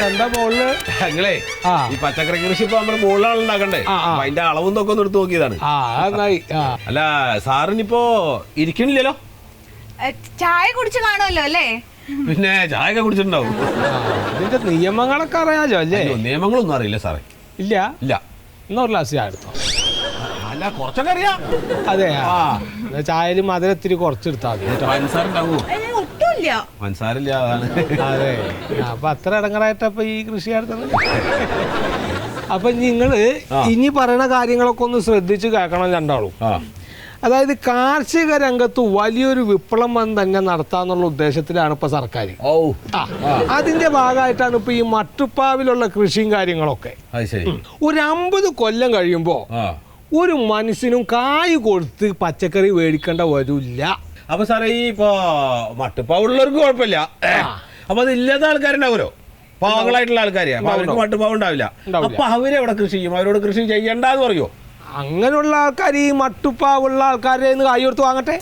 എന്താ മോളില് ഞങ്ങളേ ഈ പച്ചക്കറി കൃഷി ഇപ്പൊ നമ്മുടെ മുകളിലാണ് ഉണ്ടാക്കണ്ടേ, അതിന്റെ അളവും തൊക്കെ ഒന്ന് എടുത്ത് നോക്കിയതാണ്. അല്ല സാറിനിപ്പോ ഇരിക്കണില്ലല്ലോ? ചായ കുടിച്ച് കാണുമല്ലോ അല്ലേ? പിന്നെ ചായ ഒക്കെ കുടിച്ചിട്ടുണ്ടാവും. ഇതിന്റെ നിയമങ്ങളൊക്കെ അറിയാലോ അല്ലേ? നിയമങ്ങളൊന്നും അറിയില്ല സാറേ. ഇല്ല ഇല്ല. എന്നൊരു ഗ്ലാസ് ചായ എടുത്തോ. അല്ല കുറച്ചൊക്കെ അറിയാം. അതെ, ചായയിൽ മധുരം ഇത്തിരി കുറച്ചെടുത്താൽ മതി. മനസ്സാറുണ്ടാവോ? ഒട്ടുമില്ല, മനസ്സാരില്ല. അതാണ്. അതെ, അപ്പൊ അത്ര ഇടങ്ങറായിട്ടപ്പൊ ഈ കൃഷി നടത്തുന്നത്. അപ്പൊ നിങ്ങള് ഇനി പറയുന്ന കാര്യങ്ങളൊക്കെ ഒന്ന് ശ്രദ്ധിച്ച് കേൾക്കണം രണ്ടാളും. അതായത് കാർഷിക രംഗത്ത് വലിയൊരു വിപ്ലവം തന്നെ നടത്താന്നുള്ള ഉദ്ദേശത്തിലാണ് ഇപ്പൊ സർക്കാർ. അതിന്റെ ഭാഗമായിട്ടാണ് ഇപ്പൊ ഈ മട്ടുപ്പാവിലുള്ള കൃഷിയും കാര്യങ്ങളൊക്കെ. ഒരു 50 കൊല്ലം കഴിയുമ്പോ ഒരു മനുഷ്യനും കായ് കൊടുത്ത് പച്ചക്കറി മേടിക്കേണ്ട വരില്ല. അപ്പൊ സാറേ ഈ ഇപ്പൊ മട്ടുപ്പാവുള്ളവർക്ക് കുഴപ്പമില്ല. അപ്പൊ അത് ഇല്ലാത്ത ആൾക്കാരുണ്ടാവുമല്ലോ, പാവങ്ങളായിട്ടുള്ള ആൾക്കാര്. അപ്പൊ അവർക്ക് മട്ടുപ്പാവ് ഉണ്ടാവില്ല. അപ്പൊ അവരെവിടെ കൃഷി ചെയ്യും? അവരോട് കൃഷി ചെയ്യണ്ടെന്ന് പറയോ? അങ്ങനെയുള്ള ആൾക്കാർ ഈ മട്ടുപ്പാവുള്ള ആൾക്കാരെ കൈ കൊടുത്ത് വാങ്ങട്ടെ.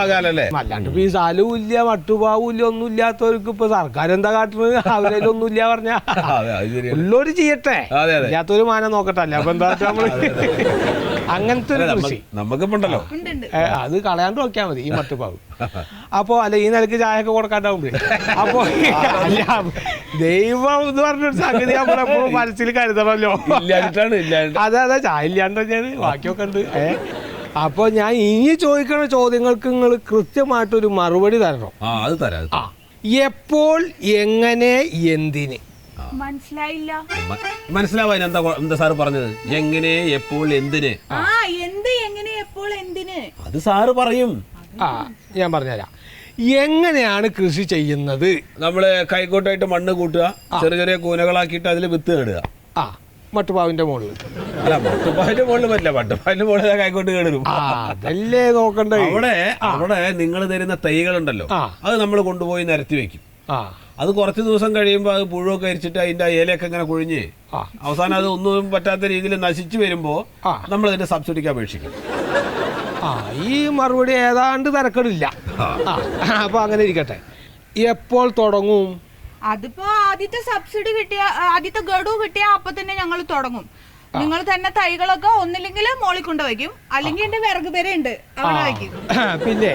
അല്ലാണ്ട് ഇപ്പൊ ഈ സ്ഥലവും ഇല്ല, മട്ടുപാവും ഇല്ല, ഒന്നും ഇല്ലാത്തവർക്ക് ഇപ്പൊ സർക്കാർ എന്താ കാട്ടുന്നത്? അവരൊന്നും ഇല്ല പറഞ്ഞാ ഉള്ളവര് ചെയ്യട്ടെ, ഇല്ലാത്തൊരു മാനം നോക്കട്ടെ. അല്ല അപ്പൊ എന്താ നമ്മള് അങ്ങനത്തെ ഒരു കൃഷി നമുക്കിപ്പുണ്ടല്ലോ, അത് കളയാണ്ട് നോക്കിയാൽ മതി ഈ മട്ടുപാവ്. അപ്പൊ അല്ല ഈ നിലക്ക് ചായ ഒക്കെ കൊടുക്കാണ്ടാവുമ്പോ അപ്പൊ അല്ല ദൈവം എന്ന് പറഞ്ഞൊരു സംഗതി നമ്മളെപ്പോഴും മനസ്സിൽ കരുതണമല്ലോ. അതെ അതെ, ചായ ഇല്ലാണ്ട് തന്നെയാണ്, ബാക്കിയൊക്കെ ഉണ്ട്. അപ്പൊ ഞാൻ ഇനി ചോദിക്കുന്ന ചോദ്യങ്ങൾക്ക് നിങ്ങൾ കൃത്യമായിട്ടൊരു മറുപടി തരണം. അത് തരാം. എപ്പോൾ, എങ്ങനെ, എന്തിന്? മനസ്സിലായില്ല. മനസ്സിലാവാൻ എന്താ സാറ് പറഞ്ഞത്? എങ്ങനെ, എപ്പോൾ, എന്തിന്? എങ്ങനെ, എപ്പോൾ, എന്തിന്? അത് സാറ് പറയും. ഞാൻ പറഞ്ഞുതരാം. എങ്ങനെയാണ് കൃഷി ചെയ്യുന്നത്? നമ്മള് കൈക്കോട്ടായിട്ട് മണ്ണ് കൂട്ടുക, ചെറിയ ചെറിയ കൂനകളാക്കിയിട്ട് അതിൽ വിത്ത് നടുക. മട്ടുപാവിന്റെ മുകളിൽ. അല്ല മട്ടുപ്പാവിന്റെ മുകളിൽ പറ്റില്ല, മട്ടുപ്പാവിന്റെ മുകളിൽ കൈക്കോട്ട് കേടുവരും. അതല്ലേ നോക്കണ്ടേ? അവിടെ നിങ്ങൾ തരുന്ന തൈകളുണ്ടല്ലോ, അത് നമ്മൾ കൊണ്ടുപോയി നിരത്തി വെക്കും. അത് കുറച്ച് ദിവസം കഴിയുമ്പോൾ അത് പുഴുവൊക്കെ അരിച്ചിട്ട് അതിന്റെ ഇലയൊക്കെ ഇങ്ങനെ കുഴിഞ്ഞ് അവസാനം അത് ഒന്നും പറ്റാത്ത രീതിയിൽ നശിച്ചു വരുമ്പോ നമ്മൾ അതിന്റെ സബ്സിഡിക്ക് അപേക്ഷിക്കും. ഈ മറുപടി ഏതാണ്ട് തരക്കടില്ല. അപ്പൊ അങ്ങനെ ഇരിക്കട്ടെ. എപ്പോൾ തുടങ്ങും? അതിപ്പോ ആദ്യത്തെ സബ്സിഡി കിട്ടിയ, ആദ്യത്തെ ഗഡു കിട്ടിയ അപ്പൊ തന്നെ ഞങ്ങൾ തുടങ്ങും. നിങ്ങൾ തന്നെ തൈകളൊക്കെ ഒന്നില്ലെങ്കിൽ മോളിൽ കൊണ്ടുവയ്ക്കും, അല്ലെങ്കിൽ എന്റെ വിറക് പേരുണ്ട് അവിടെ വയ്ക്കും. പിന്നെ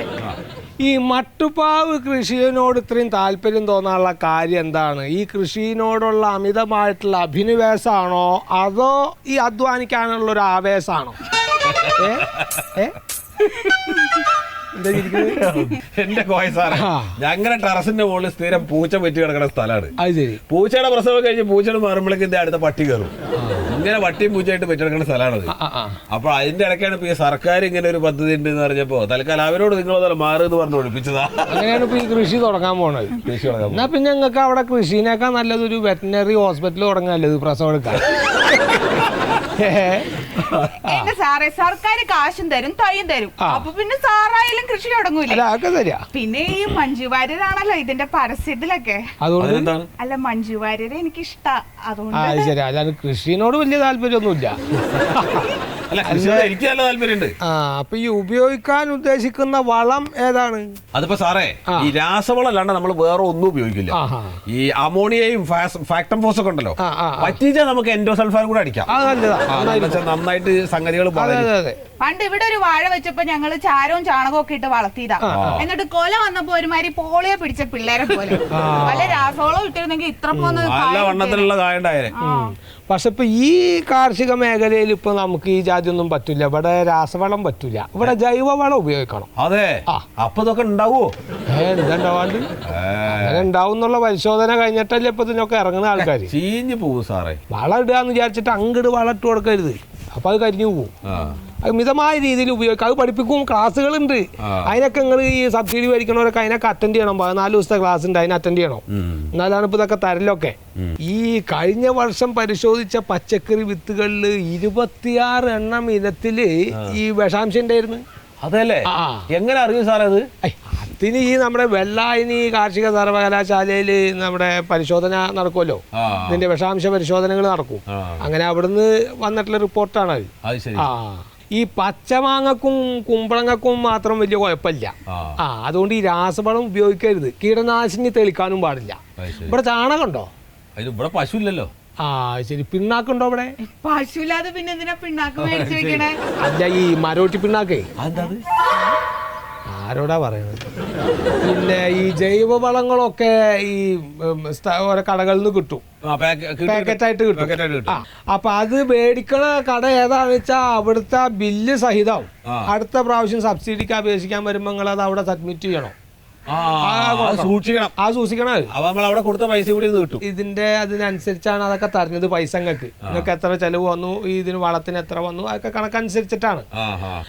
ഈ മട്ടുപാവ് കൃഷിയോട് ഇത്രയും താല്പര്യം തോന്നാനുള്ള കാര്യം എന്താണ്? ഈ കൃഷിയോടുള്ള അമിതമായിട്ടുള്ള അഭിനിവേശമാണോ അതോ ഈ അധ്വാനിക്കാനുള്ള ഒരു ആവേശമാണോ? എന്റെ കോയ സാറേ, ഞങ്ങളുടെ ടെറസിന്റെ മുകളിൽ സ്ഥിരം പൂച്ച വെറ്റി കിടക്കുന്ന സ്ഥലമാണ്. പൂച്ചയുടെ പ്രസവം കഴിഞ്ഞ് പൂച്ചയുടെ മാറുമ്പോഴേക്ക് ഇതിന്റെ അടുത്ത പട്ടി കയറും. ഇങ്ങനെ പട്ടിയും പൂച്ചയായിട്ട് വെറ്റി കിടക്കുന്ന സ്ഥലമാണത്. അപ്പൊ അതിന്റെ ഇടയ്ക്കാണ് ഇപ്പൊ ഈ സർക്കാർ ഇങ്ങനെ ഒരു പദ്ധതി ഉണ്ട് എന്ന് പറഞ്ഞപ്പോ തൽക്കാലം അവരോട് നിങ്ങളെ മാറുമെന്ന് പറഞ്ഞ് ഒഴിപ്പിച്ചതാ. അങ്ങനെയാണ് ഇപ്പൊ ഈ കൃഷി തുടങ്ങാൻ പോണത്. എന്നാ പിന്നെ ഞങ്ങൾക്ക് അവിടെ കൃഷിനേക്കാൾ നല്ലതൊരു വെറ്റിനറി ഹോസ്പിറ്റൽ തുടങ്ങാനല്ലത് പ്രസവം എടുക്കാൻ. എന്റെ സാറേ, സർക്കാർ കാശും തരും തൈയും തരും, അപ്പൊ പിന്നെ സാറായാലും കൃഷി തുടങ്ങൂല. പിന്നെ ഈ മഞ്ജു വാര്യരാണല്ലോ ഇതിന്റെ പരസ്യത്തിലൊക്കെ. അതുകൊണ്ട് അല്ല, മഞ്ജു വാര്യരെ എനിക്ക് ഇഷ്ടാ, അതുകൊണ്ട്. ശരി, അല്ലാതെ കൃഷിനോട് വലിയ താല്പര്യമൊന്നുമില്ല. എനിക്ക് നല്ല താല്പര്യമുണ്ട്. അപ്പൊ ഈ ഉപയോഗിക്കാൻ ഉദ്ദേശിക്കുന്ന വളം ഏതാണ്? അതിപ്പോ സാറേ, ഈ രാസവളം അല്ലാണ്ട് നമ്മൾ വേറെ ഒന്നും ഉപയോഗിക്കില്ല. ഈ അമോണിയയും ഫാക്ടംഫോസ് ഒക്കെ ഉണ്ടല്ലോ, പറ്റിച്ചാൽ നമുക്ക് എൻഡോസൾഫാൻ കൂടെ അടിക്കാം. നന്നായിട്ട് സംഗതികൾ. പണ്ട് ഇവിടെ ഒരു വാഴ വെച്ചപ്പോ ഞങ്ങള് ചാരവും ചാണകവും ഒക്കെ ഇട്ട് വളർത്തിയതാ. എന്നിട്ട് കൊല വന്നപ്പോ ഒരുമാതിരി പോളിയോ പിടിച്ച പിള്ളേരെ പോലെ വല്ല രാസവളം ഇട്ടിരുന്നെങ്കിൽ ഇത്ര വണ്ണത്തിലുള്ള കായുണ്ടായാലേ. പക്ഷെ ഇപ്പൊ ഈ കാർഷിക മേഖലയിൽ ഇപ്പൊ നമുക്ക് ഈ ജാതി ഒന്നും പറ്റില്ല. ഇവിടെ രാസവളം പറ്റില്ല, ഇവിടെ ജൈവവളം ഉപയോഗിക്കണം. അതെ, അപ്പൊ ഇതൊക്കെ ഉണ്ടാവോ? എന്താണ്ട് അങ്ങനെ ഉണ്ടാവും എന്നുള്ള പരിശോധന കഴിഞ്ഞിട്ടല്ലേ ഇപ്പൊ ഇതിനൊക്കെ ഇറങ്ങുന്ന ആൾക്കാർ. ചീഞ്ഞു പോകും സാറേ. വളം ഇടുകയെന്ന് വിചാരിച്ചിട്ട് അങ്ങോട്ട് വളം ഇട്ട് കൊടുക്കരുത്, അപ്പൊ അത് കരിഞ്ഞു പോകും. അത് മിതമായ രീതിയിൽ ഉപയോഗിക്കാം. അത് പഠിപ്പിക്കും, ക്ലാസ്സുകളുണ്ട്. അതിനൊക്കെ നിങ്ങൾ ഈ സബ്സിഡി മേടിക്കണവരൊക്കെ അതിനൊക്കെ അറ്റൻഡ് ചെയ്യണം. 14 ദിവസത്തെ ക്ലാസ് ഉണ്ട്, അതിന് അറ്റൻഡ് ചെയ്യണം. എന്നാലാണ് ഇപ്പൊ ഇതൊക്കെ തരലൊക്കെ. ഈ കഴിഞ്ഞ വർഷം പരിശോധിച്ച പച്ചക്കറി വിത്തുകളിൽ 26 എണ്ണം ഇനത്തില് ഈ വിഷാംശം ഉണ്ടായിരുന്നു. അതല്ലേ? എങ്ങനെ അറിയും സാറേ അത്? അതിന് ഈ നമ്മുടെ വെള്ളായണി കാർഷിക സർവകലാശാലയിൽ നമ്മുടെ പരിശോധന നടക്കുമല്ലോ, ഇതിന്റെ വിഷാംശ പരിശോധനകൾ നടക്കും. അങ്ങനെ അവിടുന്ന് വന്നിട്ടുള്ള റിപ്പോർട്ടാണ് അത്. ഈ പച്ചമാങ്ങക്കും കുമ്പളങ്ങക്കും മാത്രം വലിയ കുഴപ്പമില്ല. അതുകൊണ്ട് ഈ രാസവളം ഉപയോഗിക്കരുത്. കീടനാശിനി തെളിക്കാനും പാടില്ല. ഇവിടെ ചാണകം ഉണ്ടോ? ഇവിടെ പശു ഇല്ലല്ലോ. ശരി. പിണ്ണാക്കുണ്ടോ ഇവിടെ? പശുല്ലാതെ പിന്നെ എന്തിനാ പിണ്ണാക്ക് മേടിച്ചു വെക്കണേ? അല്ല, ഈ മരോട്ടി പിണ്ണാക്കേ. ആരോടാ പറയുന്നത്? പിന്നെ ഈ ജൈവവളങ്ങളൊക്കെ ഈ ഓരോ കടകളിൽ നിന്ന് കിട്ടും, പാക്കറ്റായിട്ട് കിട്ടും. അപ്പൊ അത് മേടിക്കണ കട ഏതാന്ന് വെച്ചാ അവിടുത്തെ ബില്ല് സഹിതം അടുത്ത പ്രാവശ്യം സബ്സിഡിക്ക് അപേക്ഷിക്കാൻ വരുമ്പോ നിങ്ങൾ അത് അവിടെ സബ്മിറ്റ് ചെയ്യണം. സൂക്ഷിക്കണം. അവിടെ കൊടുത്ത പൈസ കൂടി കിട്ടും. ഇതിന്റെ അതിനനുസരിച്ചാണ് അതൊക്കെ തരുന്നത്. പൈസ നിങ്ങൾക്ക് എത്ര ചെലവ് വന്നു, ഇതിന് വളത്തിന് എത്ര വന്നു, അതൊക്കെ കണക്കനുസരിച്ചിട്ടാണ്.